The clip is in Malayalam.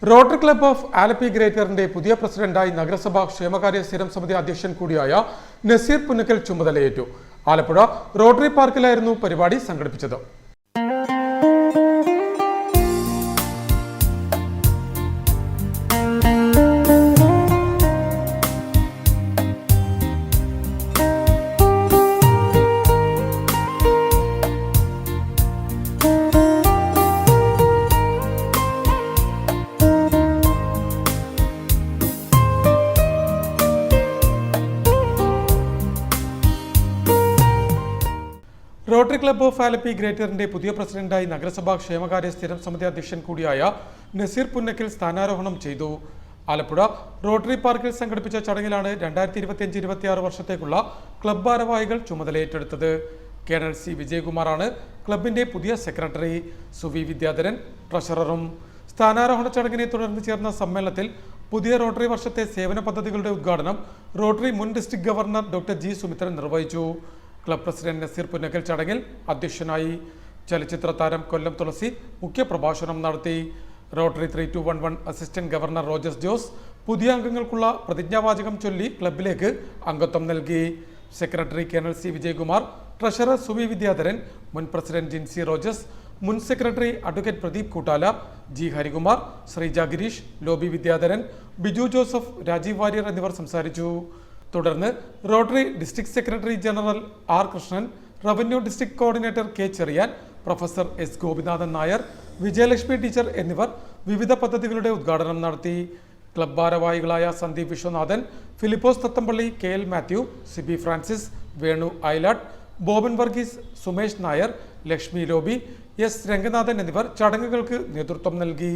റോട്ടറി ക്ലബ്ബ് ഓഫ് ആലപ്പി ഗ്രേറ്ററിന്റെ പുതിയ പ്രസിഡന്റായി നഗരസഭാ ക്ഷേമകാര്യ സ്ഥിരം സമിതി അധ്യക്ഷൻ കൂടിയായ നസീർ പുന്നക്കൽ ചുമതലയേറ്റു. ആലപ്പുഴ റോട്ടറി പാർക്കിലായിരുന്നു പരിപാടി സംഘടിപ്പിച്ചത്. റോട്ടറി ക്ലബ്ബ് ഓഫ് ആലപ്പി ഗ്രേറ്ററിന്റെ പുതിയ പ്രസിഡന്റായി നഗരസഭാ ക്ഷേമകാര്യ സ്ഥിരം സമിതി അധ്യക്ഷൻ കൂടിയായ നസീർ പുന്നക്കൽ സ്ഥാനാരോഹണം ചെയ്തു. ആലപ്പുഴ റോട്ടറി പാർക്കിൽ സംഘടിപ്പിച്ച ചടങ്ങിലാണ് 2025-26 വർഷത്തേക്കുള്ള ക്ലബ്ബ് ഭാരവാഹികൾ ചുമതലയേറ്റെടുത്തത്. കേണൽ സി വിജയകുമാറാണ് ക്ലബിന്റെ പുതിയ സെക്രട്ടറി. സുവി വിദ്യാധരൻ ട്രഷററും. സ്ഥാനാരോഹണ ചടങ്ങിനെ തുടർന്ന് ചേർന്ന സമ്മേളനത്തിൽ പുതിയ റോട്ടറി വർഷത്തെ സേവന പദ്ധതികളുടെ ഉദ്ഘാടനം റോട്ടറി മുൻ district governor doctor G Sumithran നിർവഹിച്ചു. ക്ലബ് പ്രസിഡന്റ് നസീർ പുന്നക്കൽ ചടങ്ങിൽ അധ്യക്ഷനായി. ചലച്ചിത്ര താരം കൊല്ലം തുളസി മുഖ്യപ്രഭാഷണം നടത്തി. Rotary 3211 assistant governor Rojes Jose പുതിയ അംഗങ്ങൾക്കുള്ള പ്രതിജ്ഞാവാചകം ചൊല്ലി ക്ലബിലേക്ക് അംഗത്വം നൽകി. Secretary colonel C Vijayakumar, treasurer Suvi Vidyadharan, മുൻ പ്രസിഡന്റ് ജിൻസി റോജസ്, മുൻ secretary advocate Pradeep Koottala, G Harikumar, Sreeja Gireesh, Lobi Vidyadharan, Biju Joseph, Rajeev Warrier എന്നിവർ സംസാരിച്ചു. തുടർന്ന് Rotary district secretary general R Krishnan, revenue district coordinator K Cherian, professor S Gopinathan Nair, Vijayalakshmi teacher എന്നിവർ വിവിധ പദ്ധതികളുടെ ഉദ്ഘാടനം നടത്തി. ക്ലബ് ഭാരവാഹികളായ Sandeep Viswanathan, Philipose Thathampally, K L Mathew, Siby Francis, Venu Ailatt, Boban Varghese, Sumesh Nair, Lakshmi Loby, S Ranganathan എന്നിവർ ചടങ്ങുകൾക്ക് നേതൃത്വം നൽകി.